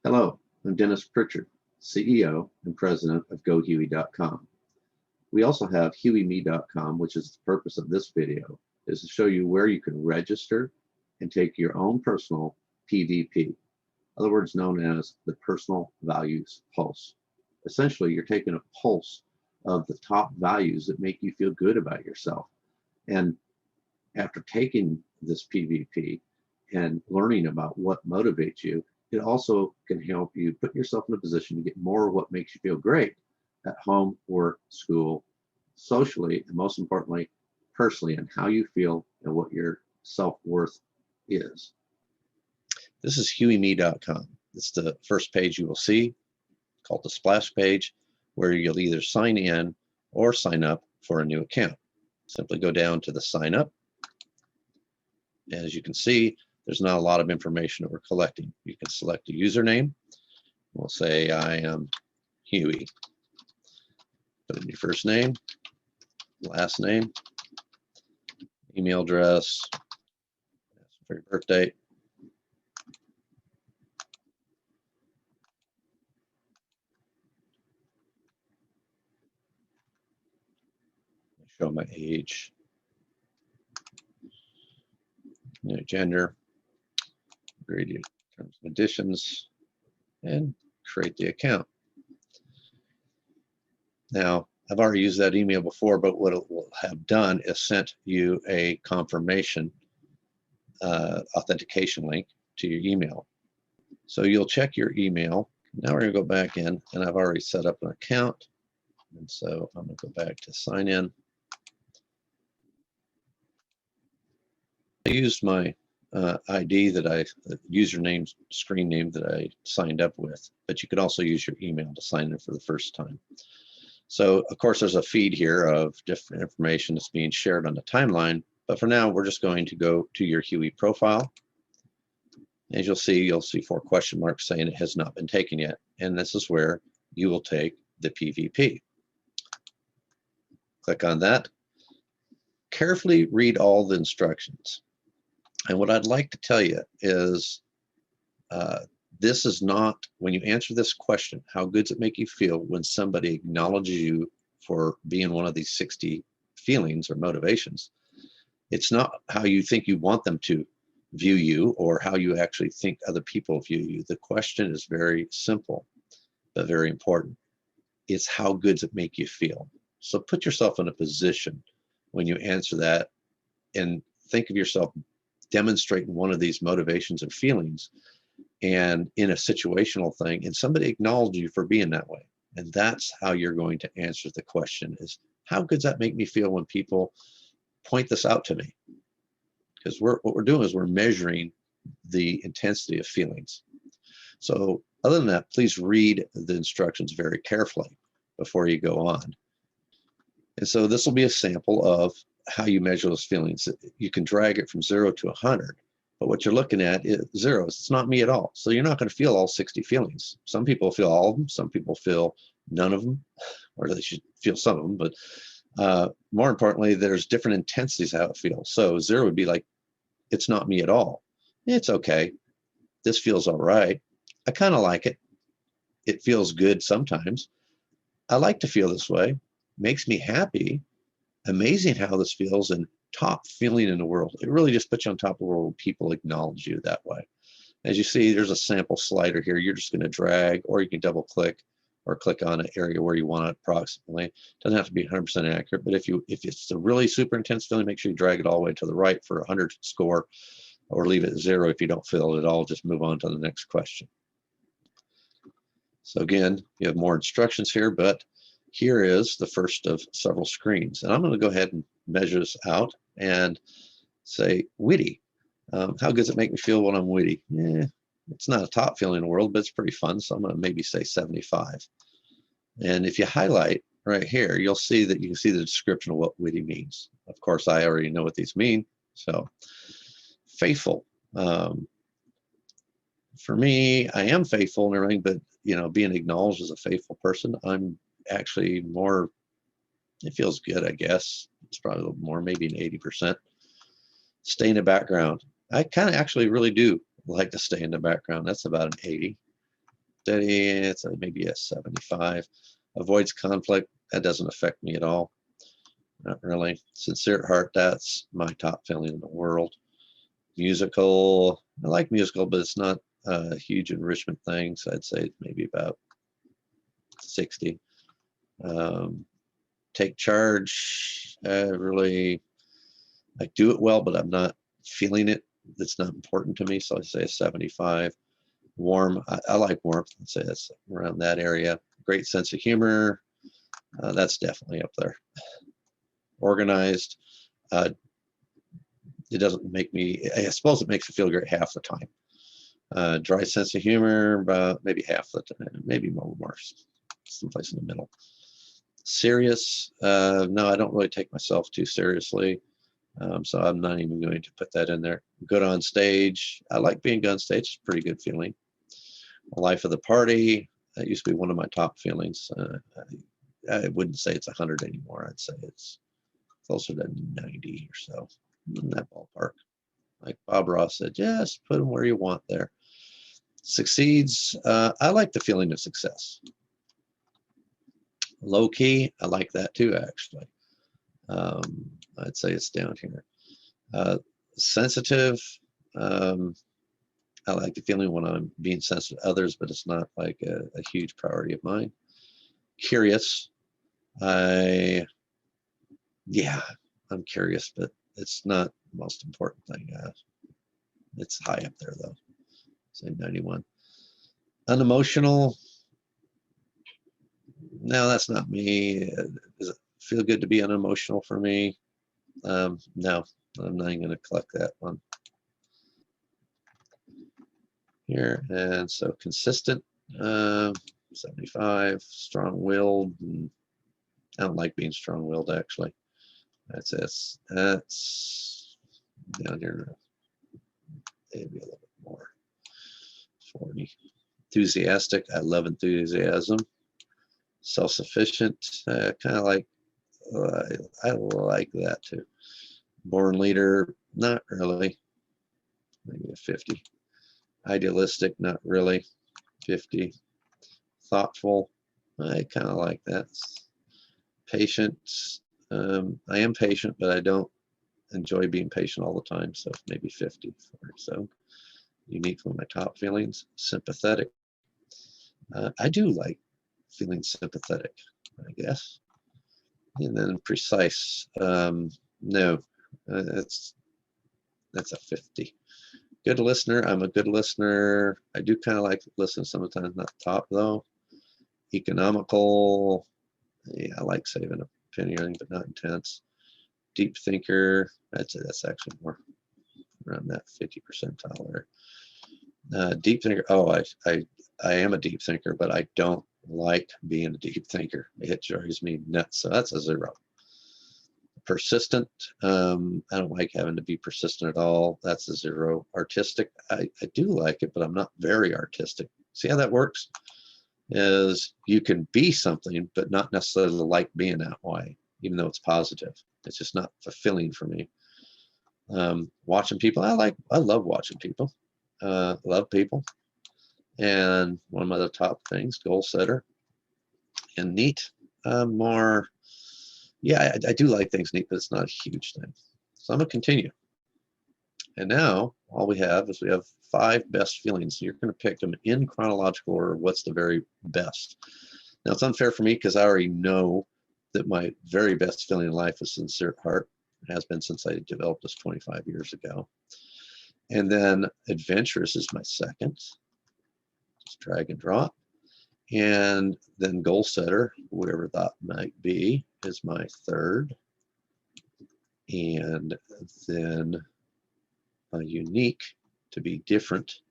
Hello, I'm Dennis Pritchard, CEO and President of GoHuey.com. We also have HueyMe.com, which is the purpose of this video, is to show you where you can register and take your own personal PVP, other words known as the Personal Values Pulse. Essentially, you're taking a pulse of the top values that make you feel good about yourself. And after taking this PVP and learning about what motivates you, it also can help you put yourself in a position to get more of what makes you feel great at home, work, school, socially, and most importantly, personally, and how you feel and what your self-worth is. This is HueyMe.com. It's the first page you will see, called the splash page, where you'll either sign in or sign up for a new account. Simply go down to the sign up. As you can see, there's not a lot of information that we're collecting. You can select a username. We'll say I am Huey. Put in your first name, last name, email address, for your birthday. Show my age, gender, agree to terms and conditions, and create the account. Now, I've already used that email before, but what it will have done is sent you a confirmation authentication link to your email. So you'll check your email. Now we're going to go back in, and I've already set up an account. And so I'm going to go back to sign in. I used my ID username, screen name that I signed up with, but you could also use your email to sign in for the first time. So of course there's a feed here of different information that's being shared on the timeline, but for now we're just going to go to your Huey profile. As you'll see 4 question marks saying it has not been taken yet, and this is where you will take the PVP. Click on that. Carefully read all the instructions. And what I'd like to tell you is this is not, when you answer this question, how good does it make you feel when somebody acknowledges you for being one of these 60 feelings or motivations? It's not how you think you want them to view you or how you actually think other people view you. The question is very simple, but very important. It's how good does it make you feel? So put yourself in a position when you answer that and think of yourself demonstrating one of these motivations or feelings and in a situational thing, and somebody acknowledges you for being that way. And that's how you're going to answer the question, is how good does that make me feel when people point this out to me? Because what we're doing is we're measuring the intensity of feelings. So other than that, please read the instructions very carefully before you go on. And so this will be a sample of how you measure those feelings. You can drag it from 0 to 100, but what you're looking at is 0. It's not me at all. So you're not going to feel all 60 feelings. Some people feel all of them. Some people feel none of them, or they should feel some of them. But more importantly, there's different intensities of how it feels. So 0 would be like, it's not me at all. It's okay. This feels all right. I kind of like it. It feels good sometimes. I like to feel this way. Makes me happy. Amazing how this feels, and top feeling in the world. It really just puts you on top of the world when people acknowledge you that way. As you see, there's a sample slider here. You're just going to drag, or you can double click or click on an area where you want it approximately. It doesn't have to be 100% accurate, but if it's a really super intense feeling, make sure you drag it all the way to the right for 100 score, or leave it at 0 if you don't feel it at all. Just move on to the next question. So again, you have more instructions here, but here is the first of several screens. And I'm going to go ahead and measure this out and say witty. How good does it make me feel when I'm witty? It's not a top feeling in the world, but it's pretty fun. So I'm going to maybe say 75. And if you highlight right here, you'll see that you can see the description of what witty means. Of course, I already know what these mean. So faithful. For me, I am faithful and everything, but being acknowledged as a faithful person, I'm actually more, it feels good, I guess. It's probably a little more, maybe an 80%. Stay in the background. I kind of actually really do like to stay in the background. That's about an 80. steady, it's maybe a 75. Avoids conflict, that doesn't affect me at all. Not really. Sincere at heart, that's my top feeling in the world. Musical, I like musical, but it's not a huge enrichment thing, so I'd say maybe about 60. Take charge, really, I do it well, but I'm not feeling it. It's not important to me, so I say a 75. Warm, I like warmth, I'd say that's around that area. Great sense of humor, that's definitely up there. Organized, it doesn't make me, I suppose it makes me feel great half the time. Dry sense of humor, about maybe half the time, maybe more, someplace in the middle. Serious, no, I don't really take myself too seriously, so I'm not even going to put that in there. Good on stage, I like being good on stage, it's a pretty good feeling. Life of the party, that used to be one of my top feelings. I wouldn't say it's 100 anymore, I'd say it's closer to 90 or so, in that ballpark. Like Bob Ross said, just put them where you want there. Succeeds, I like the feeling of success. Low key, I like that too, actually. I'd say it's down here. Sensitive, I like the feeling when I'm being sensitive to others, but it's not like a huge priority of mine. Curious, yeah, I'm curious, but it's not the most important thing. It's high up there though, say 91. Unemotional, no, that's not me. Does it feel good to be unemotional for me? No, I'm not even going to collect that one here. And so consistent, 75. Strong-willed, I don't like being strong-willed actually. That's down here, maybe a little bit more. 40. Enthusiastic, I love enthusiasm. Self-sufficient, kind of like, I like that too. Born leader, not really, maybe a 50. Idealistic, not really, 50. Thoughtful, I kind of like that. Patient, I am patient, but I don't enjoy being patient all the time, so maybe 50 or so. Unique, one of my top feelings. Sympathetic, I do like feeling sympathetic, I guess. And then precise, no, that's a 50. Good listener, I'm a good listener. I do kind of like to listen sometimes, not top though. Economical, yeah, I like saving a penny or anything, but not intense. Deep thinker, I'd say that's actually more around that 50 percentile there. Deep thinker, oh, I am a deep thinker, but I don't like being a deep thinker. It drives me nuts, so that's a 0. Persistent, I don't like having to be persistent at all. That's a 0. Artistic, I do like it, but I'm not very artistic. See how that works? Is you can be something, but not necessarily like being that way, even though it's positive. It's just not fulfilling for me. Watching people, I love watching people. Love people. And one of my other top things, goal setter. And neat, more, yeah, I do like things neat, but it's not a huge thing. So I'm gonna continue. And now all we have is 5 best feelings. You're going to pick them in chronological order. What's the very best? Now it's unfair for me because I already know that my very best feeling in life is sincere at heart. It has been since I developed this 25 years ago. And then adventurous is my second. Just drag and drop. And then goal setter, whatever that might be, is my third. And then unique, to be different,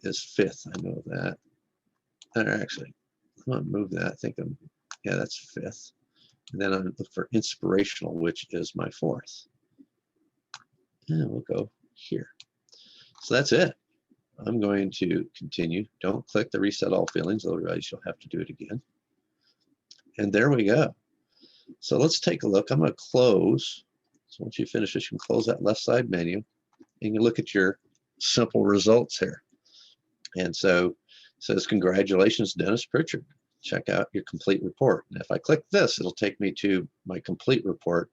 is 5th. I know that. Actually, I'm going to move that. I think yeah, that's 5th. And then I'm looking for inspirational, which is my 4th. And we'll go here. So that's it. I'm going to continue. Don't click the reset all feelings, otherwise you'll have to do it again. And there we go. So let's take a look. I'm going to close. So once you finish this, you can close that left side menu and you can look at your simple results here. And so it says, congratulations, Dennis Pritchard. Check out your complete report. And if I click this, it'll take me to my complete report,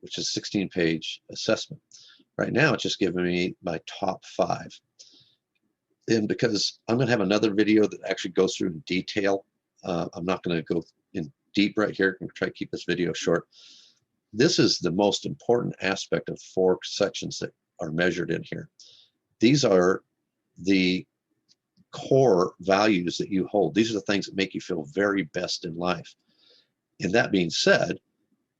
which is a 16-page assessment. Right now, it's just giving me my top 5. And because I'm going to have another video that actually goes through in detail, I'm not going to go in deep right here. I'm going to try to keep this video short. This is the most important aspect of 4 sections that are measured in here. These are the core values that you hold. These are the things that make you feel very best in life. And that being said,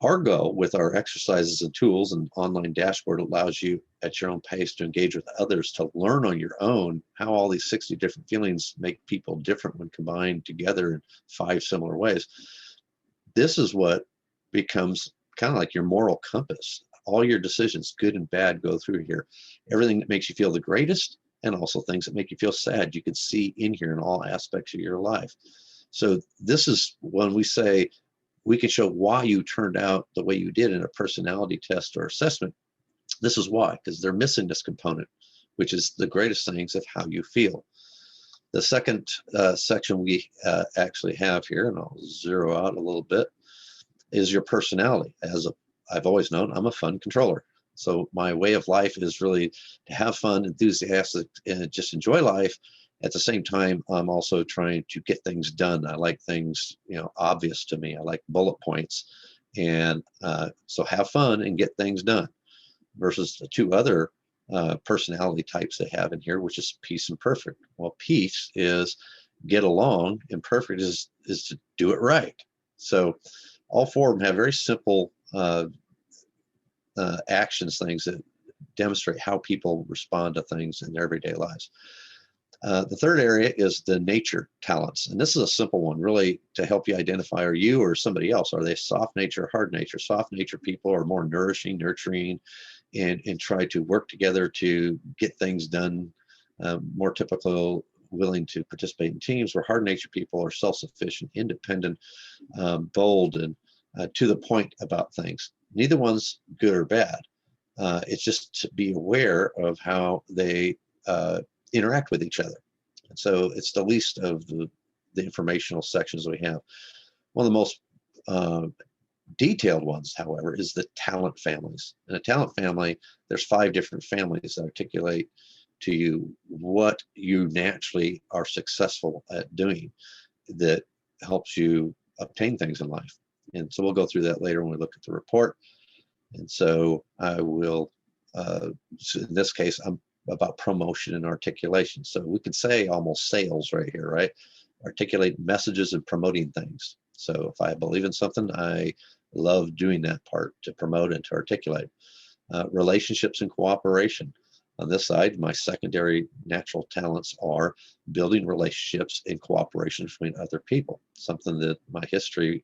our goal with our exercises and tools and online dashboard allows you at your own pace to engage with others, to learn on your own how all these 60 different feelings make people different when combined together in 5 similar ways. This is what becomes kind of like your moral compass. All your decisions, good and bad, go through here. Everything that makes you feel the greatest, and also things that make you feel sad, you can see in here in all aspects of your life. So this is when we say we can show why you turned out the way you did in a personality test or assessment. This is why, because they're missing this component, which is the greatest things of how you feel. The second section we actually have here, and I'll zero out a little bit, is your personality. As I've always known, I'm a fun controller. So my way of life is really to have fun, enthusiastic, and just enjoy life. At the same time, I'm also trying to get things done. I like things, obvious to me. I like bullet points. And so have fun and get things done, versus the 2 other personality types they have in here, which is peace and perfect. Well, peace is get along, and perfect is to do it right. So all 4 of them have very simple actions, things that demonstrate how people respond to things in their everyday lives. The third area is the nature talents. And this is a simple one, really, to help you identify, are you or somebody else, are they soft nature or hard nature? Soft nature people are more nourishing, nurturing, and try to work together to get things done, more typical, willing to participate in teams, where hard nature people are self-sufficient, independent, bold, and to the point about things. Neither one's good or bad. It's just to be aware of how they interact with each other. And so it's the least of the informational sections we have. One of the most detailed ones, however, is the talent families. In a talent family, there's 5 different families that articulate to you what you naturally are successful at doing that helps you obtain things in life. And so we'll go through that later when we look at the report. And so I will, so in this case, I'm about promotion and articulation. So we could say almost sales right here, right? Articulate messages and promoting things. So if I believe in something, I love doing that part, to promote and to articulate. Relationships and cooperation. On this side, my secondary natural talents are building relationships and cooperation between other people, something that my history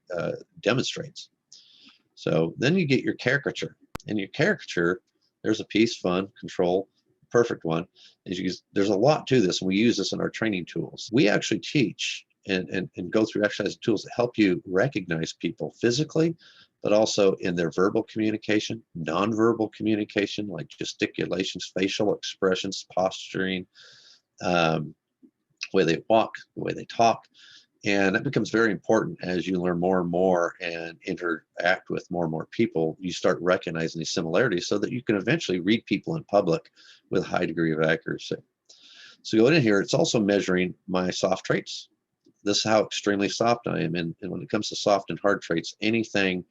demonstrates. So then you get your caricature. And your caricature, there's a peace, fun, control, perfect one. There's a lot to this, and we use this in our training tools. We actually teach and go through exercise tools that help you recognize people physically, but also in their verbal communication, nonverbal communication, like gesticulations, facial expressions, posturing, the way they walk, the way they talk. And that becomes very important as you learn more and more and interact with more and more people. You start recognizing these similarities so that you can eventually read people in public with a high degree of accuracy. So going in here, it's also measuring my soft traits. This is how extremely soft I am. And when it comes to soft and hard traits, anything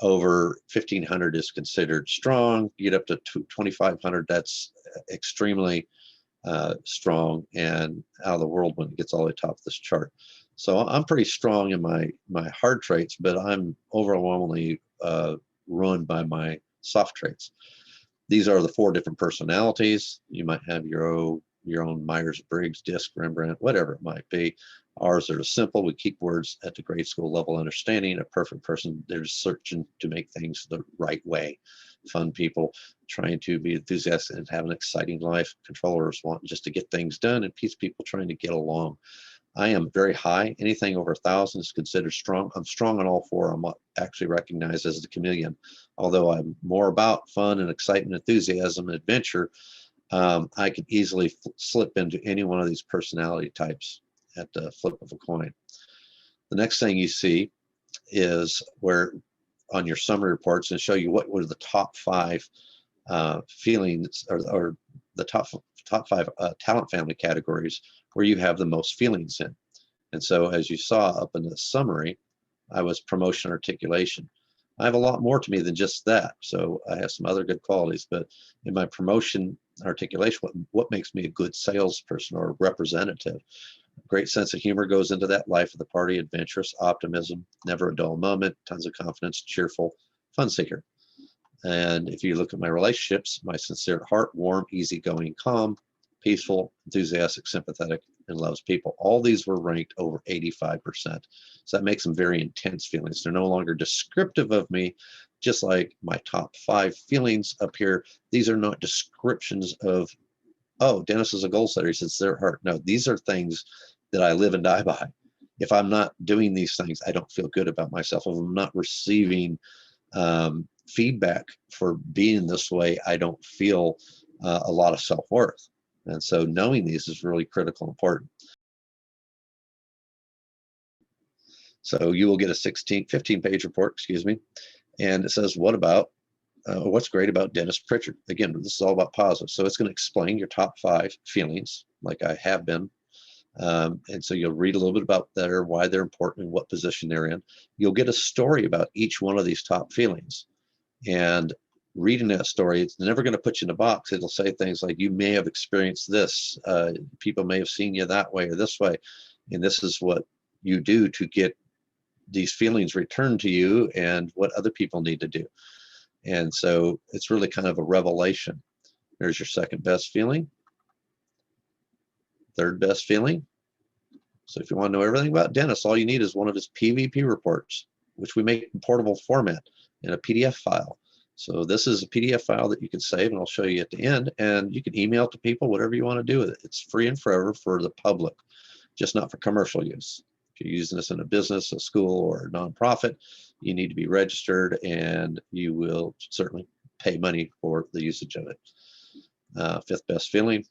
over 1,500 is considered strong. You get up to 2,500, that's extremely strong and out of the world when it gets all the way top of this chart. So I'm pretty strong in my hard traits, but I'm overwhelmingly ruined by my soft traits. These are the 4 different personalities. You might have your own Myers-Briggs, DISC, Rembrandt, whatever it might be. Ours are simple. We keep words at the grade school level understanding. A perfect person, they're searching to make things the right way. Fun people trying to be enthusiastic and have an exciting life. Controllers want just to get things done, and peace people trying to get along. I am very high. Anything over 1,000 is considered strong. I'm strong on all 4. I'm actually recognized as the chameleon. Although I'm more about fun and excitement, enthusiasm, and adventure, I could easily slip into any one of these personality types at the flip of a coin. The next thing you see is where on your summary reports and show you what were the top 5 feelings or the top 5 talent family categories where you have the most feelings in. And so as you saw up in the summary, I was promotion articulation. I have a lot more to me than just that. So I have some other good qualities, but in my promotion articulation, what makes me a good salesperson or representative? Great sense of humor goes into that. Life of the party, adventurous, optimism, never a dull moment, tons of confidence, cheerful, fun seeker. And if you look at my relationships, my sincere at heart, warm, easygoing, calm, peaceful, enthusiastic, sympathetic, and loves people. All these were ranked over 85%. So that makes them very intense feelings. They're no longer descriptive of me, just like my top 5 feelings up here. These are not descriptions of, oh, Dennis is a goal setter, he says their heart. No, these are things that I live and die by. If I'm not doing these things, I don't feel good about myself. If I'm not receiving feedback for being this way, I don't feel a lot of self-worth. And so knowing these is really critical and important. So you will get a 15-page report, excuse me, and it says, what's great about Dennis Pritchard? Again, this is all about positive. So it's going to explain your top 5 feelings, like I have been. And so you'll read a little bit about that, why they're important and what position they're in. You'll get a story about each one of these top feelings. And reading that story, it's never going to put you in a box. It'll say things like, you may have experienced this. People may have seen you that way or this way. And this is what you do to get these feelings returned to you and what other people need to do. And so it's really kind of a revelation. There's your second best feeling, third best feeling. So if you want to know everything about Dennis, all you need is one of his PVP reports, which we make in portable format in a PDF file. So this is a PDF file that you can save, and I'll show you at the end, and you can email it to people, whatever you want to do with it. It's free and forever for the public, just not for commercial use. If you're using this in a business, a school, or a nonprofit, you need to be registered, and you will certainly pay money for the usage of it. Fifth best feeling.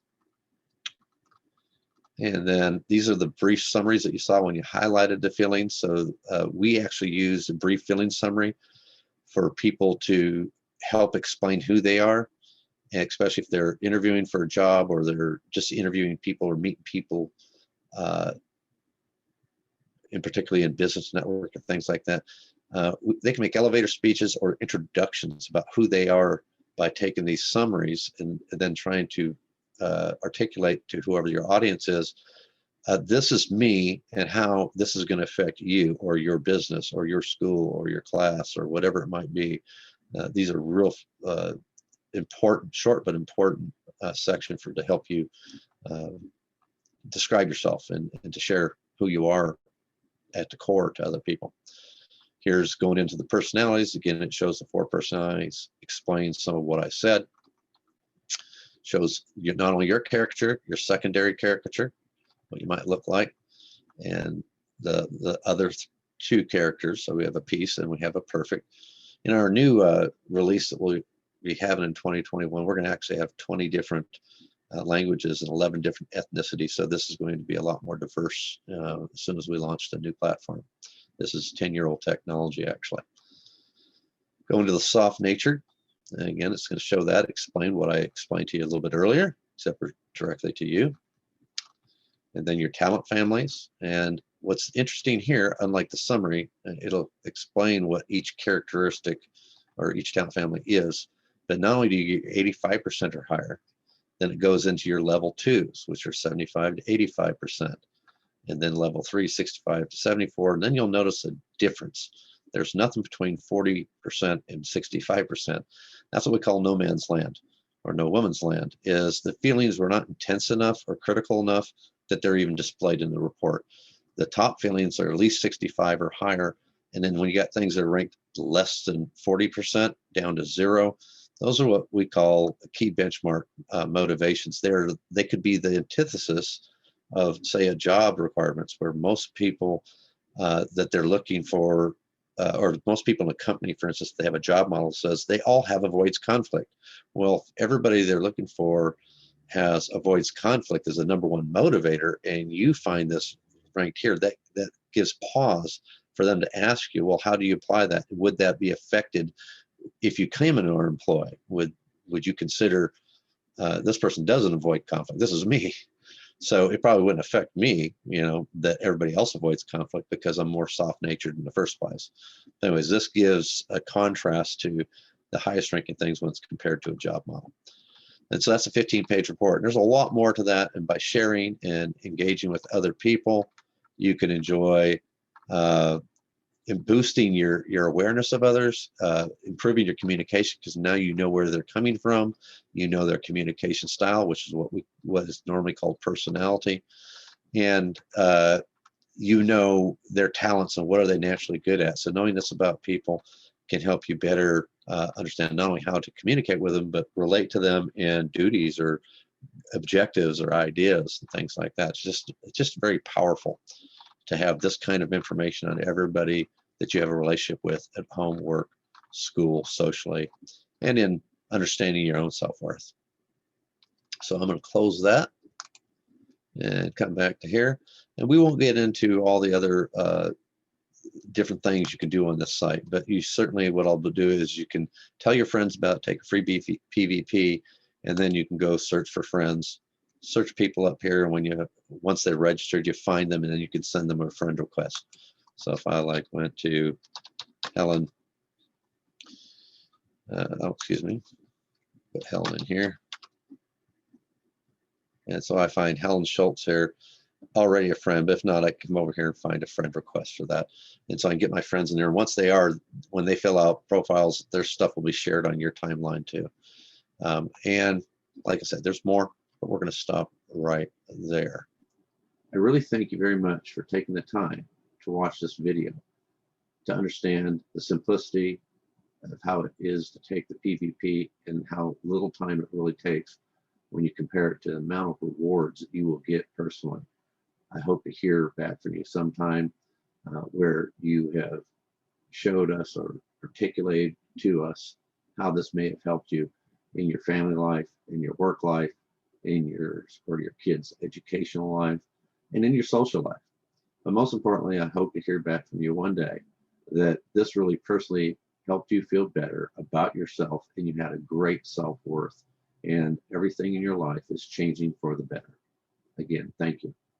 And then these are the brief summaries that you saw when you highlighted the feelings. So we actually use a brief feeling summary for people to help explain who they are, and especially if they're interviewing for a job or they're just interviewing people or meeting people, and particularly in business network and things like that. They can make elevator speeches or introductions about who they are by taking these summaries and then trying to articulate to whoever your audience is, this is me and how this is going to affect you or your business or your school or your class or whatever it might be. These are real important, short but important section to help you describe yourself and to share who you are at the core to other people. Here's going into the personalities. Again, it shows the 4 personalities, explains some of what I said. Shows you not only your caricature, your secondary caricature, what you might look like, and the other 2 characters. So we have a piece and we have a perfect. In our new release that we'll be having in 2021, we're going to actually have 20 different languages and 11 different ethnicities. So this is going to be a lot more diverse as soon as we launch the new platform. This is 10-year-old technology, actually. Going to the soft nature. And again, it's going to show that, explain what I explained to you a little bit earlier, except directly to you. And then your talent families. And what's interesting here, unlike the summary, it'll explain what each characteristic or each talent family is. But not only do you get 85% or higher, then it goes into your level 2s, which are 75 to 85%. And then level 3, 65 to 74. And then you'll notice a difference. There's nothing between 40% and 65%. That's what we call no man's land or no woman's land, is the feelings were not intense enough or critical enough that they're even displayed in the report. The top feelings are at least 65 or higher. And then when you got things that are ranked less than 40% down to 0, those are what we call key benchmark motivations. They could be the antithesis of, say, a job requirements, where most people that they're looking for, or most people in a company, for instance, they have a job model says they all have avoids conflict. Well, everybody they're looking for has avoids conflict as the #1 motivator, and you find this ranked here, that gives pause for them to ask you, well, how do you apply that? Would that be affected if you came in our employ? Would you consider this person doesn't avoid conflict? This is me. So it probably wouldn't affect me, that everybody else avoids conflict because I'm more soft-natured in the first place. Anyways, this gives a contrast to the highest ranking things when it's compared to a job model. And so that's a 15-page report. And there's a lot more to that. And by sharing and engaging with other people, you can enjoy in boosting your awareness of others, improving your communication, because now you know where they're coming from, you know their communication style, which is what is normally called personality, and you know their talents and what are they naturally good at. So knowing this about people can help you better understand not only how to communicate with them, but relate to them in duties or objectives or ideas and things like that. It's just very powerful to have this kind of information on everybody that you have a relationship with at home, work, school, socially, and in understanding your own self-worth. So I'm going to close that and come back to here. And we won't get into all the other different things you can do on this site, but you certainly, what I'll do is you can tell your friends about it, take a free PVP, and then you can go search for friends, search people up here, and once they're registered, you find them, and then you can send them a friend request. So if I went to Helen, excuse me, put Helen in here, and so I find Helen Schultz here, already a friend, but if not, I can come over here and find a friend request for that. And so I can get my friends in there. And once when they fill out profiles, their stuff will be shared on your timeline too. And like I said, there's more, but we're going to stop right there. I really thank you very much for taking the time to watch this video, to understand the simplicity of how it is to take the PVP and how little time it really takes when you compare it to the amount of rewards that you will get personally. I hope to hear back from you sometime where you have showed us or articulated to us how this may have helped you in your family life, in your work life, in your kids' educational life, and in your social life. But most importantly, I hope to hear back from you one day that this really personally helped you feel better about yourself, and you had a great self-worth, and everything in your life is changing for the better. Again, thank you.